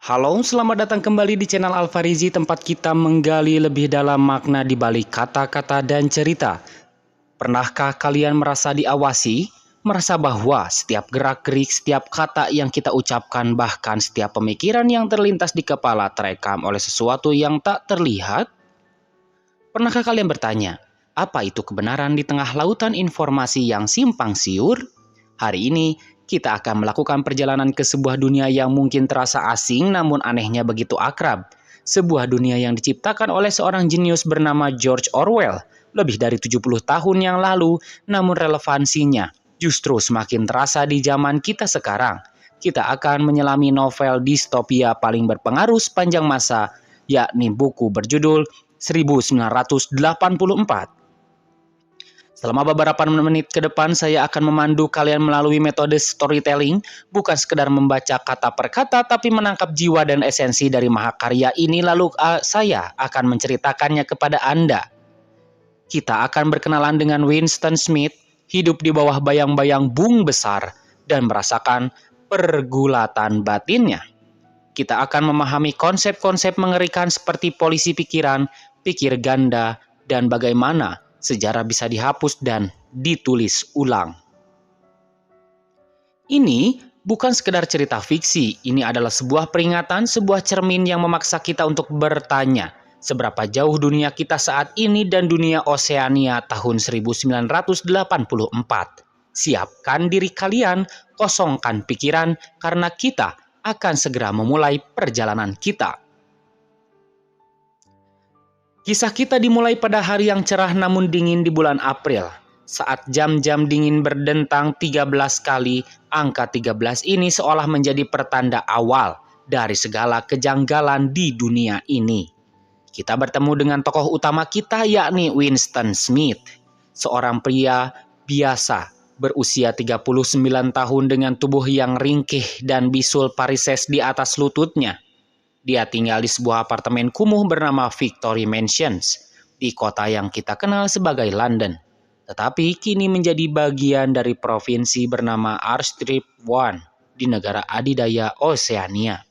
Halo, selamat datang kembali di channel Alfarizi, tempat kita menggali lebih dalam makna di balik kata-kata dan cerita. Pernahkah kalian merasa diawasi? Merasa bahwa setiap gerak-gerik, setiap kata yang kita ucapkan, bahkan setiap pemikiran yang terlintas di kepala terekam oleh sesuatu yang tak terlihat? Pernahkah kalian bertanya, apa itu kebenaran di tengah lautan informasi yang simpang siur? Hari ini, kita akan melakukan perjalanan ke sebuah dunia yang mungkin terasa asing namun anehnya begitu akrab. Sebuah dunia yang diciptakan oleh seorang jenius bernama George Orwell lebih dari 70 tahun yang lalu, namun relevansinya justru semakin terasa di zaman kita sekarang. Kita akan menyelami novel distopia paling berpengaruh sepanjang masa, yakni buku berjudul 1984. Selama beberapa menit ke depan, saya akan memandu kalian melalui metode storytelling, bukan sekedar membaca kata per kata, tapi menangkap jiwa dan esensi dari mahakarya ini, lalu saya akan menceritakannya kepada Anda. Kita akan berkenalan dengan Winston Smith, hidup di bawah bayang-bayang bung besar, dan merasakan pergulatan batinnya. Kita akan memahami konsep-konsep mengerikan seperti polisi pikiran, pikir ganda, dan bagaimana sejarah bisa dihapus dan ditulis ulang. Ini bukan sekedar cerita fiksi, ini adalah sebuah peringatan, sebuah cermin yang memaksa kita untuk bertanya, seberapa jauh dunia kita saat ini dan dunia Oseania tahun 1984. Siapkan diri kalian, kosongkan pikiran, karena kita akan segera memulai perjalanan kita. Kisah kita dimulai pada hari yang cerah namun dingin di bulan April. Saat jam-jam dingin berdentang 13 kali, angka 13 ini seolah menjadi pertanda awal dari segala kejanggalan di dunia ini. Kita bertemu dengan tokoh utama kita, yakni Winston Smith, seorang pria biasa berusia 39 tahun dengan tubuh yang ringkih dan bisul parises di atas lututnya. Dia tinggal di sebuah apartemen kumuh bernama Victory Mansions di kota yang kita kenal sebagai London, tetapi kini menjadi bagian dari provinsi bernama Arstrip One di negara adidaya Oseania.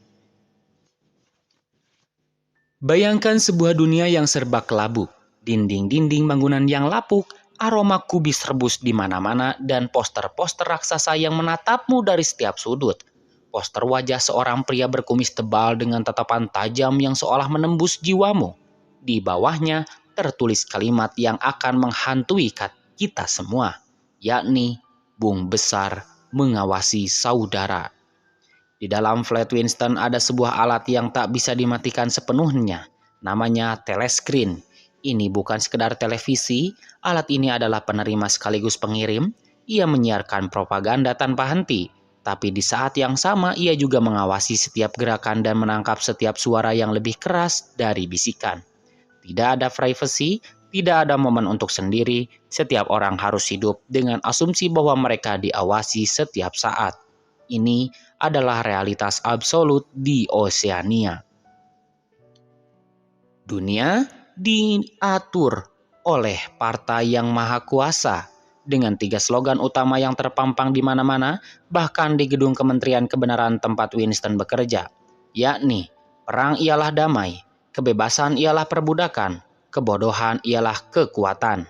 Bayangkan sebuah dunia yang serba kelabu, dinding-dinding bangunan yang lapuk, aroma kubis rebus di mana-mana, dan poster-poster raksasa yang menatapmu dari setiap sudut. Poster wajah seorang pria berkumis tebal dengan tatapan tajam yang seolah menembus jiwamu. Di bawahnya tertulis kalimat yang akan menghantui kita semua, yakni bung besar mengawasi saudara. Di dalam flat Winston ada sebuah alat yang tak bisa dimatikan sepenuhnya, namanya telescreen. Ini bukan sekedar televisi, alat ini adalah penerima sekaligus pengirim. Ia menyiarkan propaganda tanpa henti. Tapi di saat yang sama ia juga mengawasi setiap gerakan dan menangkap setiap suara yang lebih keras dari bisikan. Tidak ada privasi, tidak ada momen untuk sendiri, setiap orang harus hidup dengan asumsi bahwa mereka diawasi setiap saat. Ini adalah realitas absolut di Oseania. Dunia diatur oleh partai yang maha kuasa, dengan 3 slogan utama yang terpampang di mana-mana, bahkan di gedung Kementerian Kebenaran tempat Winston bekerja, yakni perang ialah damai, kebebasan ialah perbudakan, kebodohan ialah kekuatan.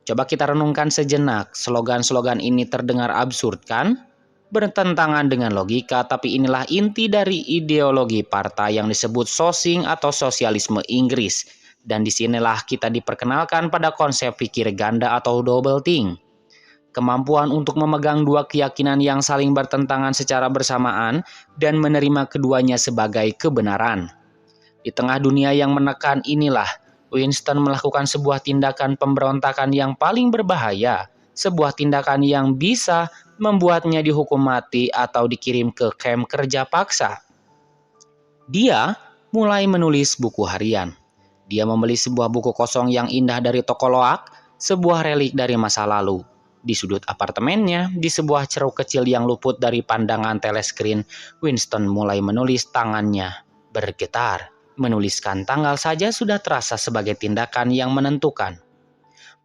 Coba kita renungkan sejenak, slogan-slogan ini terdengar absurd kan? Bertentangan dengan logika, tapi inilah inti dari ideologi partai yang disebut sosing atau sosialisme Inggris. Dan disinilah kita diperkenalkan pada konsep pikir ganda atau double think. Kemampuan untuk memegang dua keyakinan yang saling bertentangan secara bersamaan dan menerima keduanya sebagai kebenaran. Di tengah dunia yang menekan inilah, Winston melakukan sebuah tindakan pemberontakan yang paling berbahaya, sebuah tindakan yang bisa membuatnya dihukum mati atau dikirim ke kamp kerja paksa. Dia mulai menulis buku harian. Dia membeli sebuah buku kosong yang indah dari toko loak, sebuah relik dari masa lalu. Di sudut apartemennya, di sebuah ceruk kecil yang luput dari pandangan telescreen, Winston mulai menulis, tangannya bergetar. Menuliskan tanggal saja sudah terasa sebagai tindakan yang menentukan.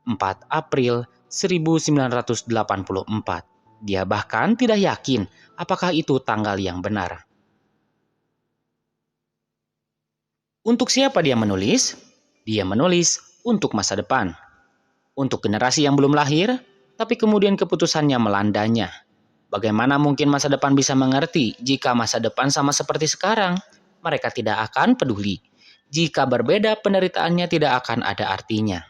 4 April 1984. Dia bahkan tidak yakin apakah itu tanggal yang benar. Untuk siapa dia menulis? Dia menulis untuk masa depan. Untuk generasi yang belum lahir, tapi kemudian keputusannya melandanya. Bagaimana mungkin masa depan bisa mengerti jika masa depan sama seperti sekarang? Mereka tidak akan peduli. Jika berbeda, penderitaannya tidak akan ada artinya.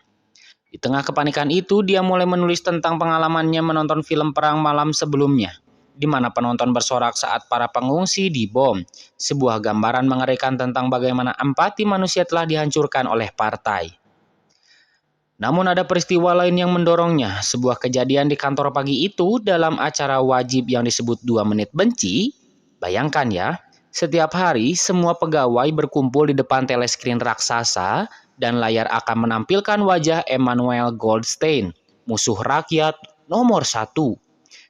Di tengah kepanikan itu, dia mulai menulis tentang pengalamannya menonton film perang malam sebelumnya, di mana penonton bersorak saat para pengungsi dibom. Sebuah gambaran mengerikan tentang bagaimana empati manusia telah dihancurkan oleh partai. Namun ada peristiwa lain yang mendorongnya, sebuah kejadian di kantor pagi itu dalam acara wajib yang disebut 2 menit benci. Bayangkan ya, setiap hari semua pegawai berkumpul di depan teleskrin raksasa dan layar akan menampilkan wajah Emmanuel Goldstein, musuh rakyat nomor 1.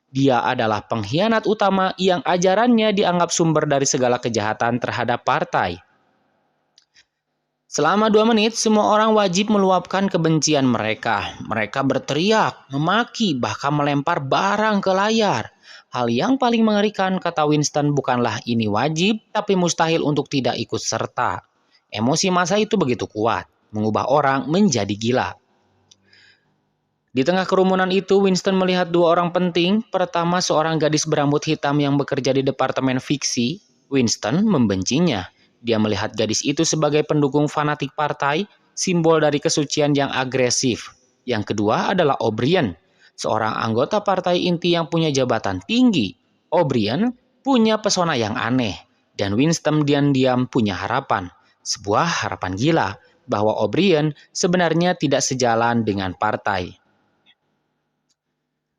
Dia adalah pengkhianat utama yang ajarannya dianggap sumber dari segala kejahatan terhadap partai. Selama 2 menit, semua orang wajib meluapkan kebencian mereka. Mereka berteriak, memaki, bahkan melempar barang ke layar. Hal yang paling mengerikan, kata Winston, bukanlah ini wajib, tapi mustahil untuk tidak ikut serta. Emosi massa itu begitu kuat, mengubah orang menjadi gila. Di tengah kerumunan itu, Winston melihat 2 orang penting. Pertama, seorang gadis berambut hitam yang bekerja di departemen fiksi. Winston membencinya. Dia melihat gadis itu sebagai pendukung fanatik partai, simbol dari kesucian yang agresif. Yang kedua adalah O'Brien, seorang anggota partai inti yang punya jabatan tinggi. O'Brien punya pesona yang aneh, dan Winston diam-diam punya harapan. Sebuah harapan gila, bahwa O'Brien sebenarnya tidak sejalan dengan partai.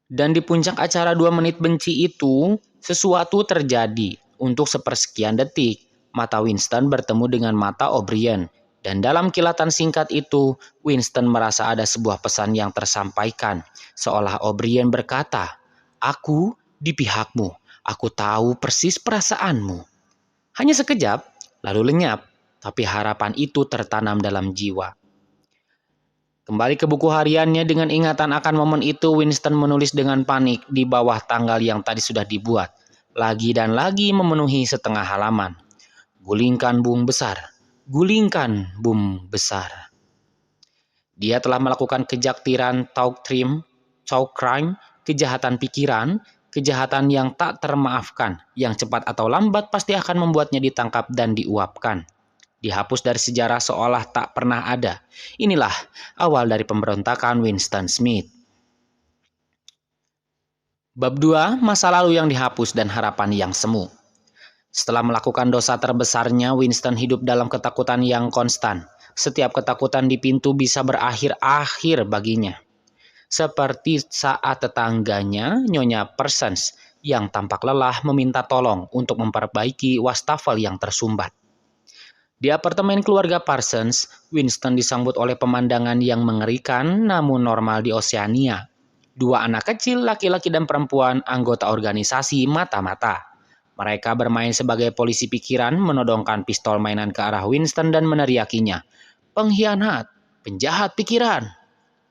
Dan di puncak acara 2 menit benci itu, sesuatu terjadi. Untuk sepersekian detik, mata Winston bertemu dengan mata O'Brien. Dan dalam kilatan singkat itu, Winston merasa ada sebuah pesan yang tersampaikan. Seolah O'Brien berkata, "Aku di pihakmu, aku tahu persis perasaanmu." Hanya sekejap, lalu lenyap, tapi harapan itu tertanam dalam jiwa. Kembali ke buku hariannya dengan ingatan akan momen itu, Winston menulis dengan panik di bawah tanggal yang tadi sudah dibuat. Lagi dan lagi memenuhi setengah halaman. Gulingkan bum besar, gulingkan bum besar. Dia telah melakukan kejaktiran, thought crime, kejahatan pikiran, kejahatan yang tak termaafkan, yang cepat atau lambat pasti akan membuatnya ditangkap dan diuapkan. Dihapus dari sejarah seolah tak pernah ada. Inilah awal dari pemberontakan Winston Smith. Bab 2, masa lalu yang dihapus dan harapan yang semu. Setelah melakukan dosa terbesarnya, Winston hidup dalam ketakutan yang konstan. Setiap ketakutan di pintu bisa berakhir-akhir baginya. Seperti saat tetangganya, Nyonya Parsons, yang tampak lelah meminta tolong untuk memperbaiki wastafel yang tersumbat. Di apartemen keluarga Parsons, Winston disambut oleh pemandangan yang mengerikan namun normal di Oceania. 2 anak kecil, laki-laki dan perempuan, anggota organisasi mata-mata. Mereka bermain sebagai polisi pikiran, menodongkan pistol mainan ke arah Winston dan meneriakinya. "Pengkhianat, penjahat pikiran."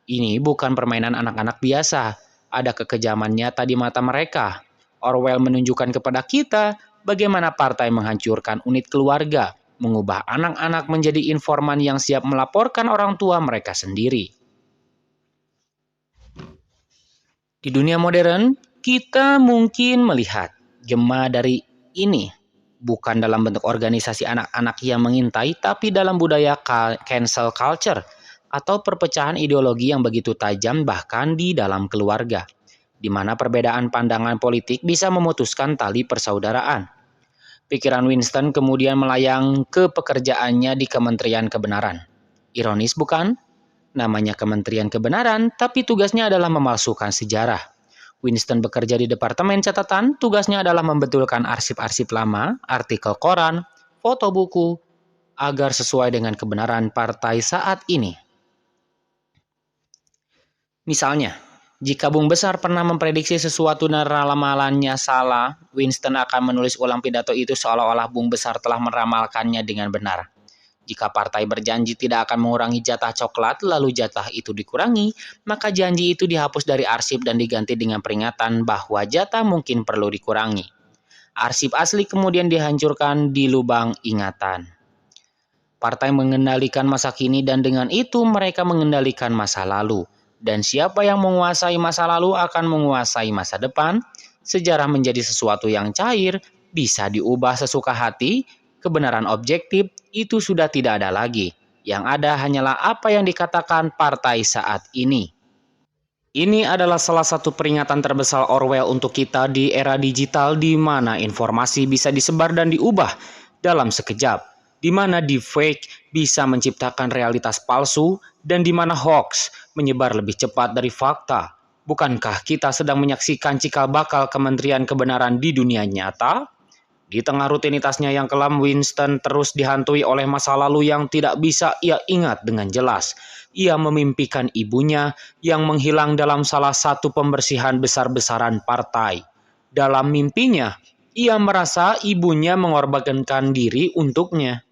Ini bukan permainan anak-anak biasa. Ada kekejaman nyata di mata mereka. Orwell menunjukkan kepada kita bagaimana partai menghancurkan unit keluarga, mengubah anak-anak menjadi informan yang siap melaporkan orang tua mereka sendiri. Di dunia modern, kita mungkin melihat gema dari ini bukan dalam bentuk organisasi anak-anak yang mengintai, tapi dalam budaya cancel culture atau perpecahan ideologi yang begitu tajam bahkan di dalam keluarga, di mana perbedaan pandangan politik bisa memutuskan tali persaudaraan. Pikiran Winston kemudian melayang ke pekerjaannya di Kementerian Kebenaran. Ironis bukan? Namanya Kementerian Kebenaran, tapi tugasnya adalah memalsukan sejarah. Winston bekerja di Departemen Catatan, tugasnya adalah membetulkan arsip-arsip lama, artikel koran, foto buku, agar sesuai dengan kebenaran partai saat ini. Misalnya, jika Bung Besar pernah memprediksi sesuatu dan ramalannya salah, Winston akan menulis ulang pidato itu seolah-olah Bung Besar telah meramalkannya dengan benar. Jika partai berjanji tidak akan mengurangi jatah coklat, lalu jatah itu dikurangi, maka janji itu dihapus dari arsip dan diganti dengan peringatan bahwa jatah mungkin perlu dikurangi. Arsip asli kemudian dihancurkan di lubang ingatan. Partai mengendalikan masa kini dan dengan itu mereka mengendalikan masa lalu. Dan siapa yang menguasai masa lalu akan menguasai masa depan. Sejarah menjadi sesuatu yang cair, bisa diubah sesuka hati, kebenaran objektif itu sudah tidak ada lagi. Yang ada hanyalah apa yang dikatakan partai saat ini. Ini adalah salah satu peringatan terbesar Orwell untuk kita di era digital di mana informasi bisa disebar dan diubah dalam sekejap, di mana deepfake bisa menciptakan realitas palsu dan di mana hoax menyebar lebih cepat dari fakta. Bukankah kita sedang menyaksikan cikal bakal Kementerian Kebenaran di dunia nyata? Di tengah rutinitasnya yang kelam, Winston terus dihantui oleh masa lalu yang tidak bisa ia ingat dengan jelas. Ia memimpikan ibunya yang menghilang dalam salah satu pembersihan besar-besaran partai. Dalam mimpinya, ia merasa ibunya mengorbankan diri untuknya.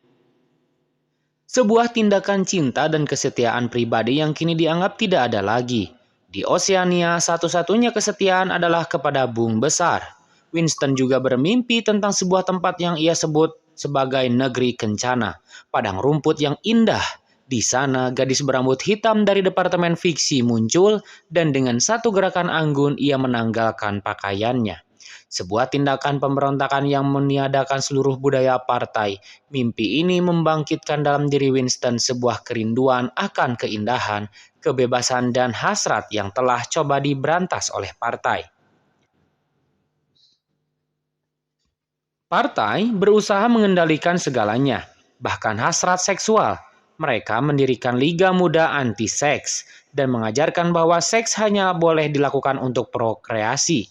Sebuah tindakan cinta dan kesetiaan pribadi yang kini dianggap tidak ada lagi. Di Oseania, satu-satunya kesetiaan adalah kepada Bung Besar. Winston juga bermimpi tentang sebuah tempat yang ia sebut sebagai negeri kencana, padang rumput yang indah. Di sana, gadis berambut hitam dari departemen fiksi muncul dan dengan satu gerakan anggun ia menanggalkan pakaiannya. Sebuah tindakan pemberontakan yang meniadakan seluruh budaya partai. Mimpi ini membangkitkan dalam diri Winston sebuah kerinduan akan keindahan, kebebasan dan hasrat yang telah coba diberantas oleh partai. Partai berusaha mengendalikan segalanya, bahkan hasrat seksual. Mereka mendirikan Liga Muda Anti-Seks dan mengajarkan bahwa seks hanya boleh dilakukan untuk prokreasi,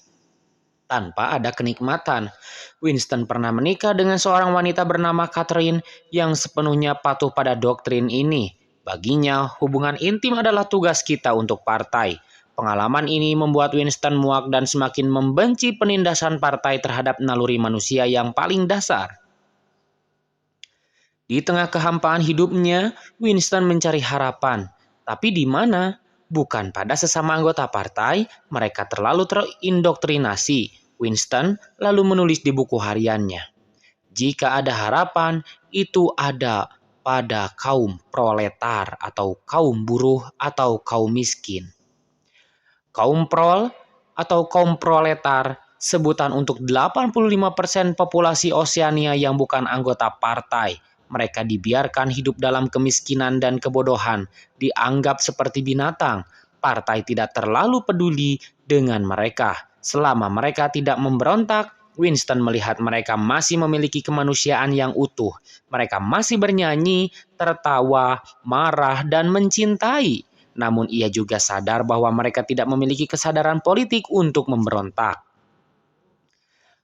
tanpa ada kenikmatan. Winston pernah menikah dengan seorang wanita bernama Catherine yang sepenuhnya patuh pada doktrin ini. Baginya, hubungan intim adalah tugas kita untuk partai. Pengalaman ini membuat Winston muak dan semakin membenci penindasan partai terhadap naluri manusia yang paling dasar. Di tengah kehampaan hidupnya, Winston mencari harapan. Tapi di mana? Bukan pada sesama anggota partai, mereka terlalu terindoktrinasi. Winston lalu menulis di buku hariannya. Jika ada harapan, itu ada pada kaum proletar atau kaum buruh atau kaum miskin. Kaum prol atau kaum proletar, sebutan untuk 85% populasi Oseania yang bukan anggota partai. Mereka dibiarkan hidup dalam kemiskinan dan kebodohan, dianggap seperti binatang. Partai tidak terlalu peduli dengan mereka. Selama mereka tidak memberontak, Winston melihat mereka masih memiliki kemanusiaan yang utuh. Mereka masih bernyanyi, tertawa, marah, dan mencintai. Namun ia juga sadar bahwa mereka tidak memiliki kesadaran politik untuk memberontak.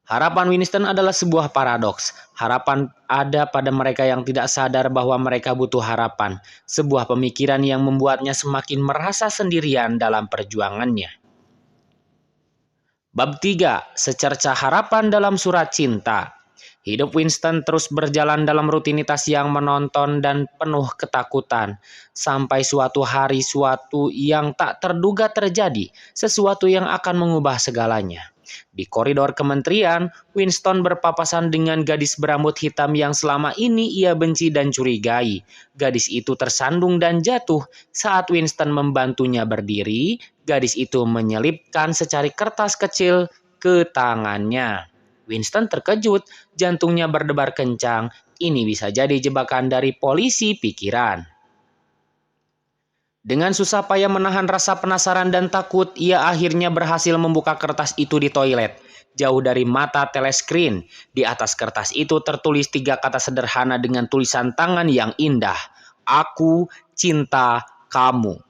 Harapan Winston adalah sebuah paradoks. Harapan ada pada mereka yang tidak sadar bahwa mereka butuh harapan. Sebuah pemikiran yang membuatnya semakin merasa sendirian dalam perjuangannya. Bab 3. Secerca harapan dalam surat cinta. Hidup Winston terus berjalan dalam rutinitas yang menonton dan penuh ketakutan. Sampai suatu hari sesuatu yang tak terduga terjadi, sesuatu yang akan mengubah segalanya. Di koridor kementerian, Winston berpapasan dengan gadis berambut hitam yang selama ini ia benci dan curigai. Gadis itu tersandung dan jatuh. Saat Winston membantunya berdiri, gadis itu menyelipkan secari kertas kecil ke tangannya. Winston terkejut, jantungnya berdebar kencang. Ini bisa jadi jebakan dari polisi pikiran. Dengan susah payah menahan rasa penasaran dan takut, ia akhirnya berhasil membuka kertas itu di toilet, jauh dari mata teleskrin. Di atas kertas itu tertulis 3 kata sederhana dengan tulisan tangan yang indah. Aku cinta kamu.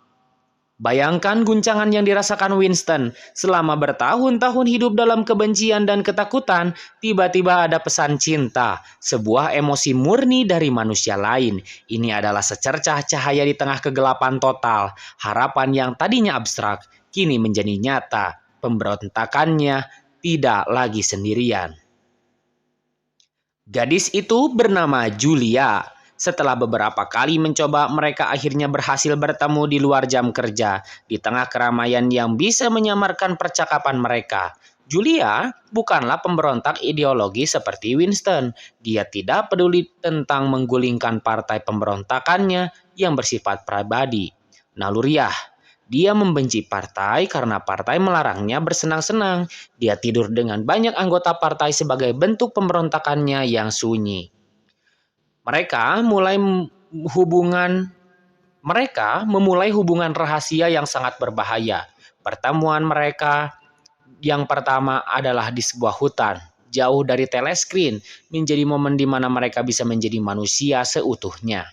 Bayangkan guncangan yang dirasakan Winston. Selama bertahun-tahun hidup dalam kebencian dan ketakutan, tiba-tiba ada pesan cinta, sebuah emosi murni dari manusia lain. Ini adalah secercah cahaya di tengah kegelapan total. Harapan yang tadinya abstrak, kini menjadi nyata. Pemberontakannya tidak lagi sendirian. Gadis itu bernama Julia. Setelah beberapa kali mencoba, mereka akhirnya berhasil bertemu di luar jam kerja, di tengah keramaian yang bisa menyamarkan percakapan mereka. Julia bukanlah pemberontak ideologi seperti Winston. Dia tidak peduli tentang menggulingkan partai pemberontakannya yang bersifat pribadi. Naluriah. Dia membenci partai karena partai melarangnya bersenang-senang. Dia tidur dengan banyak anggota partai sebagai bentuk pemberontakannya yang sunyi. Mereka mulai hubungan mereka memulai hubungan rahasia yang sangat berbahaya. Pertemuan mereka yang pertama adalah di sebuah hutan, jauh dari teleskrin, menjadi momen di mana mereka bisa menjadi manusia seutuhnya.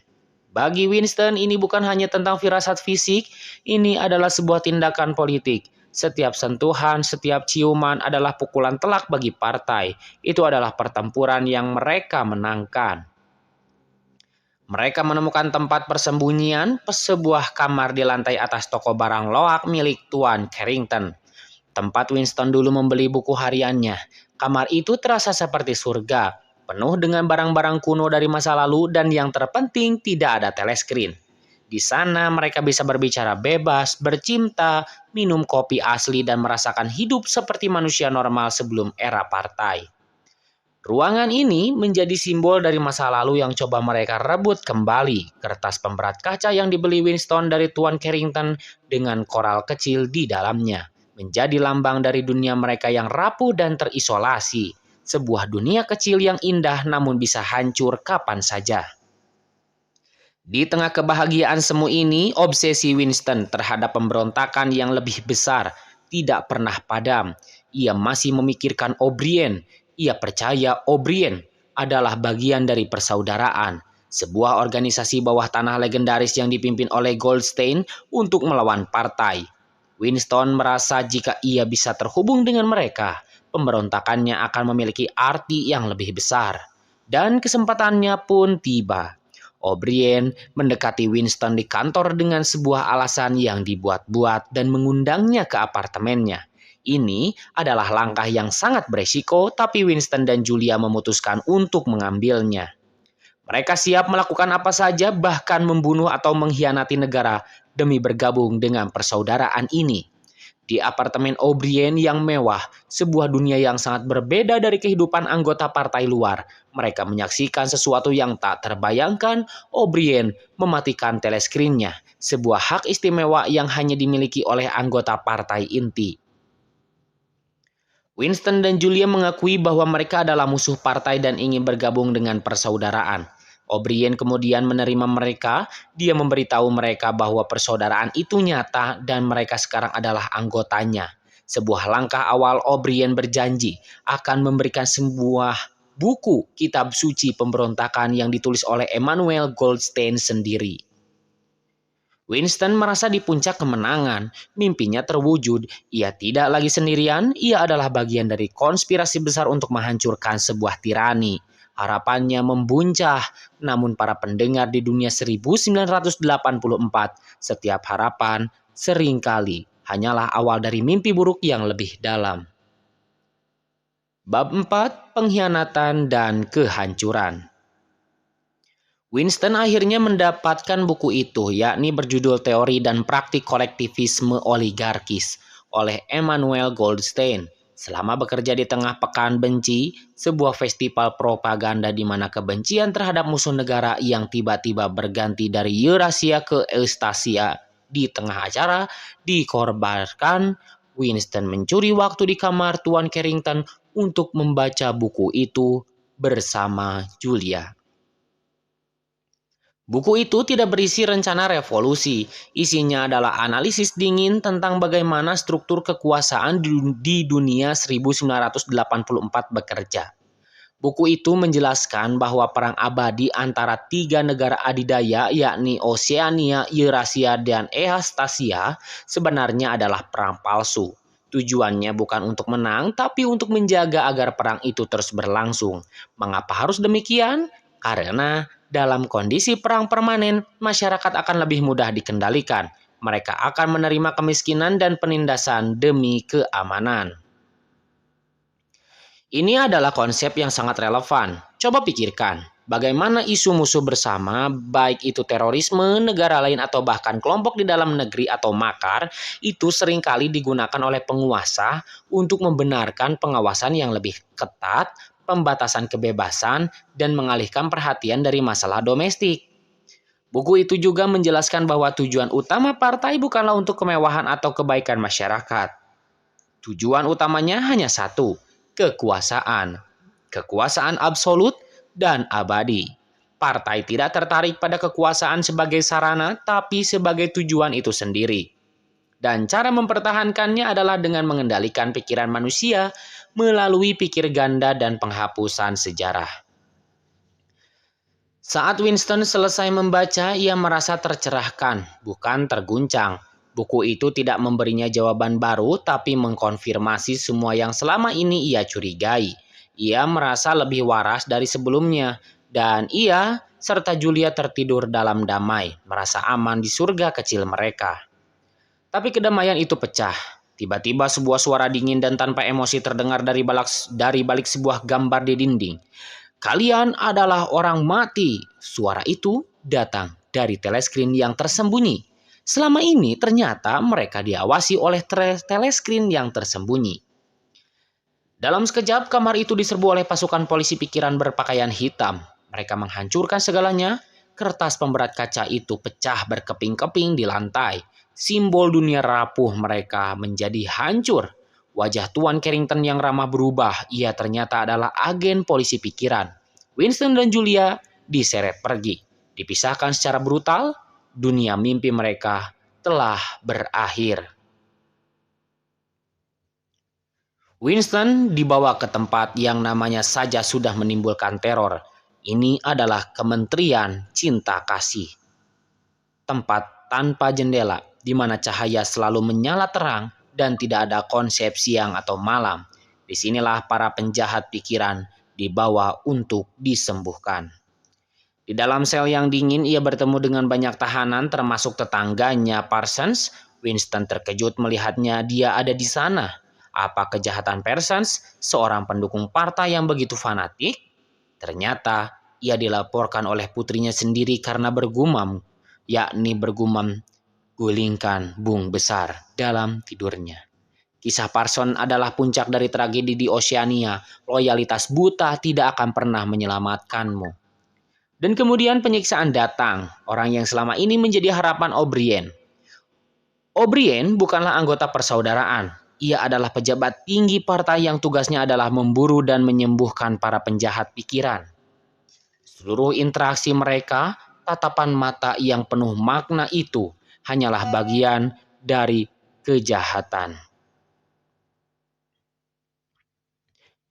Bagi Winston, ini bukan hanya tentang firasat fisik, ini adalah sebuah tindakan politik. Setiap sentuhan, setiap ciuman adalah pukulan telak bagi partai. Itu adalah pertempuran yang mereka menangkan. Mereka menemukan tempat persembunyian, sebuah kamar di lantai atas toko barang loak milik Tuan Carrington. Tempat Winston dulu membeli buku hariannya. Kamar itu terasa seperti surga, penuh dengan barang-barang kuno dari masa lalu dan yang terpenting tidak ada teleskrin. Di sana mereka bisa berbicara bebas, bercinta, minum kopi asli dan merasakan hidup seperti manusia normal sebelum era partai. Ruangan ini menjadi simbol dari masa lalu yang coba mereka rebut kembali. Kertas pemberat kaca yang dibeli Winston dari Tuan Carrington dengan koral kecil di dalamnya menjadi lambang dari dunia mereka yang rapuh dan terisolasi. Sebuah dunia kecil yang indah namun bisa hancur kapan saja. Di tengah kebahagiaan semu ini, obsesi Winston terhadap pemberontakan yang lebih besar tidak pernah padam. Ia masih memikirkan O'Brien. Ia percaya O'Brien adalah bagian dari persaudaraan, sebuah organisasi bawah tanah legendaris yang dipimpin oleh Goldstein untuk melawan partai. Winston merasa jika ia bisa terhubung dengan mereka, pemberontakannya akan memiliki arti yang lebih besar. Dan kesempatannya pun tiba. O'Brien mendekati Winston di kantor dengan sebuah alasan yang dibuat-buat dan mengundangnya ke apartemennya. Ini adalah langkah yang sangat beresiko, tapi Winston dan Julia memutuskan untuk mengambilnya. Mereka siap melakukan apa saja, bahkan membunuh atau mengkhianati negara demi bergabung dengan persaudaraan ini. Di apartemen O'Brien yang mewah, sebuah dunia yang sangat berbeda dari kehidupan anggota partai luar. Mereka menyaksikan sesuatu yang tak terbayangkan. O'Brien mematikan teleskrinnya, sebuah hak istimewa yang hanya dimiliki oleh anggota partai inti. Winston dan Julia mengakui bahwa mereka adalah musuh partai dan ingin bergabung dengan persaudaraan. O'Brien kemudian menerima mereka. Dia memberitahu mereka bahwa persaudaraan itu nyata dan mereka sekarang adalah anggotanya. Sebuah langkah awal, O'Brien berjanji akan memberikan sebuah buku kitab suci pemberontakan yang ditulis oleh Emmanuel Goldstein sendiri. Winston merasa di puncak kemenangan, mimpinya terwujud. Ia tidak lagi sendirian, ia adalah bagian dari konspirasi besar untuk menghancurkan sebuah tirani. Harapannya membuncah, namun para pendengar di dunia 1984, setiap harapan seringkali hanyalah awal dari mimpi buruk yang lebih dalam. Bab 4, Pengkhianatan dan Kehancuran. Winston akhirnya mendapatkan buku itu, yakni berjudul Teori dan Praktik Kolektivisme Oligarkis oleh Emmanuel Goldstein. Selama bekerja di tengah Pekan Benci, sebuah festival propaganda di mana kebencian terhadap musuh negara yang tiba-tiba berganti dari Eurasia ke Eustasia di tengah acara dikorbankan, Winston mencuri waktu di kamar Tuan Carrington untuk membaca buku itu bersama Julia. Buku itu tidak berisi rencana revolusi, isinya adalah analisis dingin tentang bagaimana struktur kekuasaan di dunia 1984 bekerja. Buku itu menjelaskan bahwa perang abadi antara tiga negara adidaya yakni Oceania, Eurasia, dan Eastasia sebenarnya adalah perang palsu. Tujuannya bukan untuk menang, tapi untuk menjaga agar perang itu terus berlangsung. Mengapa harus demikian? Karena dalam kondisi perang permanen, masyarakat akan lebih mudah dikendalikan. Mereka akan menerima kemiskinan dan penindasan demi keamanan. Ini adalah konsep yang sangat relevan. Coba pikirkan, Bagaimana isu musuh bersama, baik itu terorisme, negara lain atau bahkan kelompok di dalam negeri atau makar, itu seringkali digunakan oleh penguasa untuk membenarkan pengawasan yang lebih ketat, pembatasan kebebasan, dan mengalihkan perhatian dari masalah domestik. Buku itu juga menjelaskan bahwa tujuan utama partai bukanlah untuk kemewahan atau kebaikan masyarakat. Tujuan utamanya hanya satu, kekuasaan. Kekuasaan absolut dan abadi. Partai tidak tertarik pada kekuasaan sebagai sarana, tapi sebagai tujuan itu sendiri. Dan cara mempertahankannya adalah dengan mengendalikan pikiran manusia melalui pikir ganda dan penghapusan sejarah. Saat Winston selesai membaca, ia merasa tercerahkan, bukan terguncang. Buku itu tidak memberinya jawaban baru, tapi mengkonfirmasi semua yang selama ini ia curigai. Ia merasa lebih waras dari sebelumnya, dan ia serta Julia tertidur dalam damai, merasa aman di surga kecil mereka. Tapi kedamaian itu pecah. Tiba-tiba sebuah suara dingin dan tanpa emosi terdengar dari balik sebuah gambar di dinding. "Kalian adalah orang mati." Suara itu datang dari teleskrin yang tersembunyi. Selama ini ternyata mereka diawasi oleh teleskrin yang tersembunyi. Dalam sekejap, kamar itu diserbu oleh pasukan polisi pikiran berpakaian hitam. Mereka menghancurkan segalanya. Kertas pemberat kaca itu pecah berkeping-keping di lantai. Simbol dunia rapuh mereka menjadi hancur. Wajah Tuan Carrington yang ramah berubah. Ia ternyata adalah agen polisi pikiran. Winston dan Julia diseret pergi. Dipisahkan secara brutal, dunia mimpi mereka telah berakhir. Winston dibawa ke tempat yang namanya saja sudah menimbulkan teror. Ini adalah Kementerian Cinta Kasih. Tempat tanpa jendela, di mana cahaya selalu menyala terang dan tidak ada konsep siang atau malam. Disinilah para penjahat pikiran dibawa untuk disembuhkan. Di dalam sel yang dingin, ia bertemu dengan banyak tahanan termasuk tetangganya Parsons. Winston terkejut melihatnya dia ada di sana. Apa kejahatan Parsons, seorang pendukung partai yang begitu fanatik? Ternyata ia dilaporkan oleh putrinya sendiri karena bergumam gulingkan bung besar dalam tidurnya. Kisah Parson adalah puncak dari tragedi di Oceania. Loyalitas buta tidak akan pernah menyelamatkanmu. Dan kemudian penyiksaan datang, orang yang selama ini menjadi harapan O'Brien. O'Brien bukanlah anggota persaudaraan. Ia adalah pejabat tinggi partai yang tugasnya adalah memburu dan menyembuhkan para penjahat pikiran. Seluruh interaksi mereka, tatapan mata yang penuh makna itu hanyalah bagian dari kejahatan.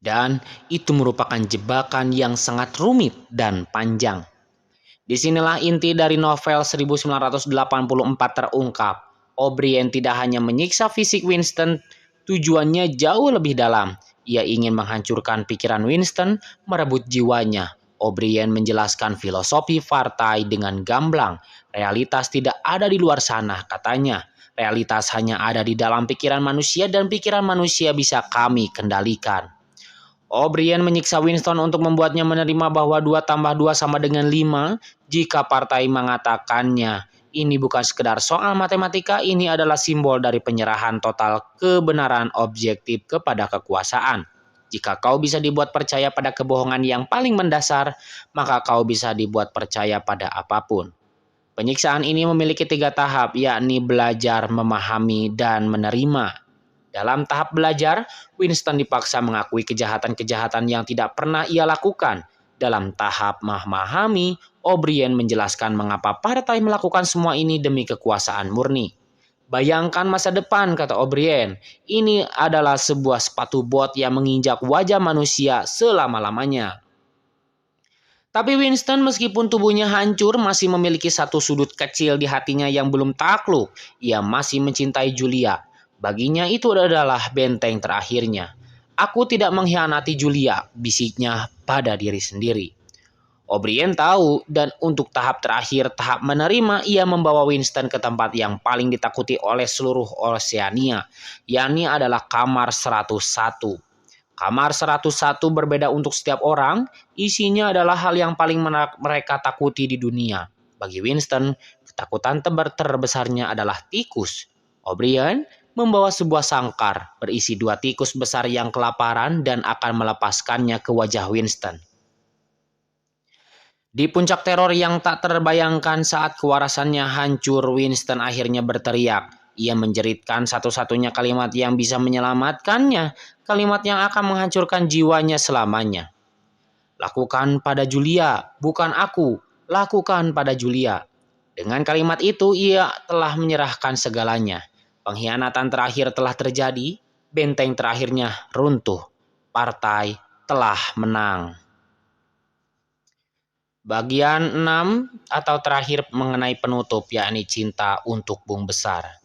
Dan itu merupakan jebakan yang sangat rumit dan panjang. Disinilah inti dari novel 1984 terungkap. O'Brien tidak hanya menyiksa fisik Winston, tujuannya jauh lebih dalam. Ia ingin menghancurkan pikiran Winston, merebut jiwanya. O'Brien menjelaskan filosofi partai dengan gamblang. Realitas tidak ada di luar sana, katanya. Realitas hanya ada di dalam pikiran manusia dan pikiran manusia bisa kami kendalikan. O'Brien menyiksa Winston untuk membuatnya menerima bahwa 2 tambah 2 sama dengan 5 jika partai mengatakannya. Ini bukan sekedar soal matematika, ini adalah simbol dari penyerahan total kebenaran objektif kepada kekuasaan. Jika kau bisa dibuat percaya pada kebohongan yang paling mendasar, maka kau bisa dibuat percaya pada apapun. Penyiksaan ini memiliki 3 tahap, yakni belajar, memahami, dan menerima. Dalam tahap belajar, Winston dipaksa mengakui kejahatan-kejahatan yang tidak pernah ia lakukan. Dalam tahap memahami, O'Brien menjelaskan mengapa partai melakukan semua ini demi kekuasaan murni. Bayangkan masa depan, kata O'Brien. Ini adalah sebuah sepatu bot yang menginjak wajah manusia selama-lamanya. Tapi Winston meskipun tubuhnya hancur masih memiliki satu sudut kecil di hatinya yang belum takluk. Ia masih mencintai Julia. Baginya itu adalah benteng terakhirnya. Aku tidak mengkhianati Julia, bisiknya pada diri sendiri. O'Brien tahu dan untuk tahap terakhir, tahap menerima, ia membawa Winston ke tempat yang paling ditakuti oleh seluruh Oceania, yakni adalah kamar 101. Kamar 101 berbeda untuk setiap orang, isinya adalah hal yang paling mereka takuti di dunia. Bagi Winston, ketakutan terbesarnya adalah tikus. O'Brien membawa sebuah sangkar berisi 2 tikus besar yang kelaparan dan akan melepaskannya ke wajah Winston. Di puncak teror yang tak terbayangkan saat kewarasannya hancur, Winston akhirnya berteriak. Ia menjeritkan satu-satunya kalimat yang bisa menyelamatkannya, kalimat yang akan menghancurkan jiwanya selamanya. Lakukan pada Julia, bukan aku. Lakukan pada Julia. Dengan kalimat itu, ia telah menyerahkan segalanya. Pengkhianatan terakhir telah terjadi, benteng terakhirnya runtuh. Partai telah menang. Bagian 6 atau terakhir mengenai penutup, yakni cinta untuk Bung Besar.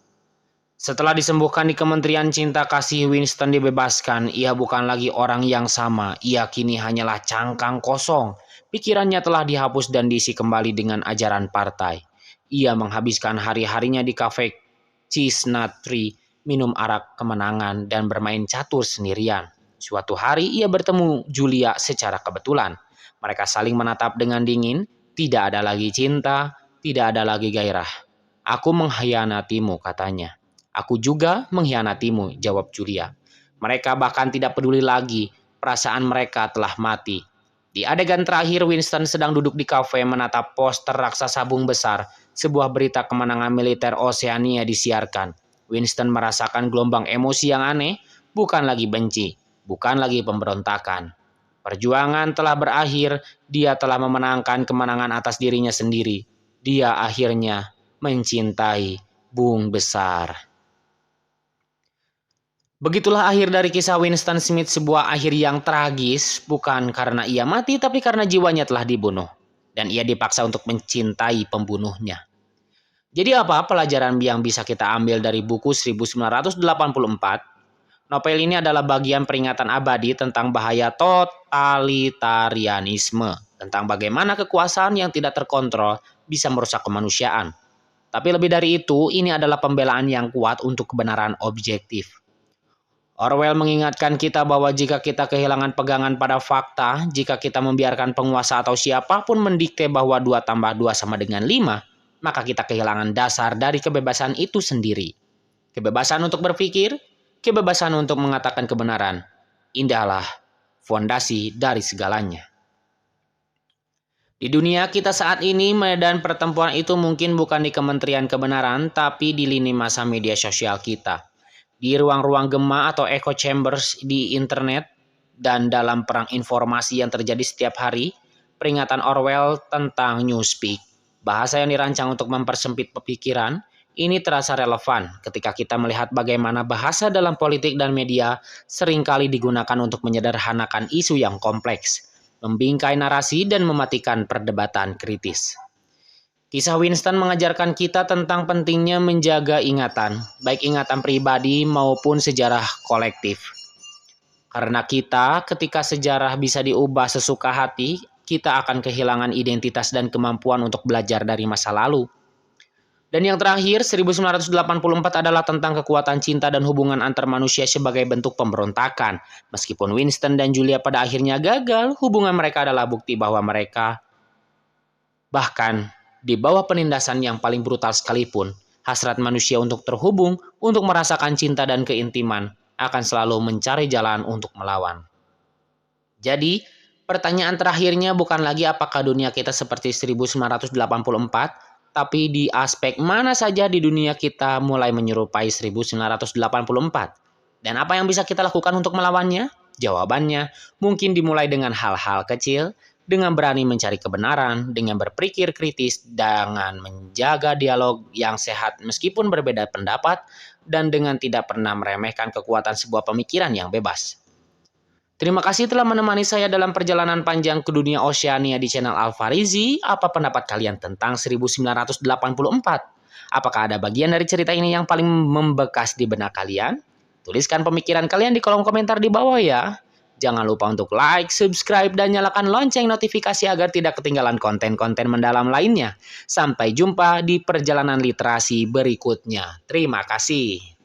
Setelah disembuhkan di Kementerian Cinta Kasih, Winston dibebaskan. Ia bukan lagi orang yang sama. Ia kini hanyalah cangkang kosong. Pikirannya telah dihapus dan diisi kembali dengan ajaran partai. Ia menghabiskan hari-harinya di kafe Chestnut Tree, minum arak kemenangan, dan bermain catur sendirian. Suatu hari ia bertemu Julia secara kebetulan. Mereka saling menatap dengan dingin, tidak ada lagi cinta, tidak ada lagi gairah. Aku mengkhianatimu, katanya. Aku juga mengkhianatimu, jawab Julia. Mereka bahkan tidak peduli lagi, perasaan mereka telah mati. Di adegan terakhir, Winston sedang duduk di kafe menatap poster raksasa Bung Besar, sebuah berita kemenangan militer Oseania disiarkan. Winston merasakan gelombang emosi yang aneh, bukan lagi benci, bukan lagi pemberontakan. Perjuangan telah berakhir, dia telah memenangkan kemenangan atas dirinya sendiri. Dia akhirnya mencintai Bung Besar. Begitulah akhir dari kisah Winston Smith, sebuah akhir yang tragis, bukan karena ia mati, tapi karena jiwanya telah dibunuh. Dan ia dipaksa untuk mencintai pembunuhnya. Jadi apa pelajaran yang bisa kita ambil dari buku 1984? Novel ini adalah bagian peringatan abadi tentang bahaya totalitarianisme, tentang bagaimana kekuasaan yang tidak terkontrol bisa merusak kemanusiaan. Tapi lebih dari itu, ini adalah pembelaan yang kuat untuk kebenaran objektif. Orwell mengingatkan kita bahwa jika kita kehilangan pegangan pada fakta, jika kita membiarkan penguasa atau siapapun mendikte bahwa 2 tambah 2 sama dengan 5, maka kita kehilangan dasar dari kebebasan itu sendiri. Kebebasan untuk berpikir, kebebasan untuk mengatakan kebenaran. Indahlah fondasi dari segalanya. Di dunia kita saat ini, medan pertempuran itu mungkin bukan di Kementerian Kebenaran, tapi di lini masa media sosial kita. Di ruang-ruang gema atau echo chambers di internet, dan dalam perang informasi yang terjadi setiap hari, peringatan Orwell tentang Newspeak, bahasa yang dirancang untuk mempersempit pemikiran, ini terasa relevan ketika kita melihat bagaimana bahasa dalam politik dan media seringkali digunakan untuk menyederhanakan isu yang kompleks, membingkai narasi, dan mematikan perdebatan kritis. Kisah Winston mengajarkan kita tentang pentingnya menjaga ingatan, baik ingatan pribadi maupun sejarah kolektif. Karena ketika sejarah bisa diubah sesuka hati, kita akan kehilangan identitas dan kemampuan untuk belajar dari masa lalu. Dan yang terakhir, 1984 adalah tentang kekuatan cinta dan hubungan antar manusia sebagai bentuk pemberontakan. Meskipun Winston dan Julia pada akhirnya gagal, hubungan mereka adalah bukti bahwa mereka, bahkan di bawah penindasan yang paling brutal sekalipun, hasrat manusia untuk terhubung, untuk merasakan cinta dan keintiman, akan selalu mencari jalan untuk melawan. Jadi, pertanyaan terakhirnya bukan lagi apakah dunia kita seperti 1984, tapi di aspek mana saja di dunia kita mulai menyerupai 1984. Dan apa yang bisa kita lakukan untuk melawannya? Jawabannya mungkin dimulai dengan hal-hal kecil, dengan berani mencari kebenaran, dengan berpikir kritis, dengan menjaga dialog yang sehat meskipun berbeda pendapat, dan dengan tidak pernah meremehkan kekuatan sebuah pemikiran yang bebas. Terima kasih telah menemani saya dalam perjalanan panjang ke dunia Oceania di channel Alfarizi. Apa pendapat kalian tentang 1984? Apakah ada bagian dari cerita ini yang paling membekas di benak kalian? Tuliskan pemikiran kalian di kolom komentar di bawah ya. Jangan lupa untuk like, subscribe, dan nyalakan lonceng notifikasi agar tidak ketinggalan konten-konten mendalam lainnya. Sampai jumpa di perjalanan literasi berikutnya. Terima kasih.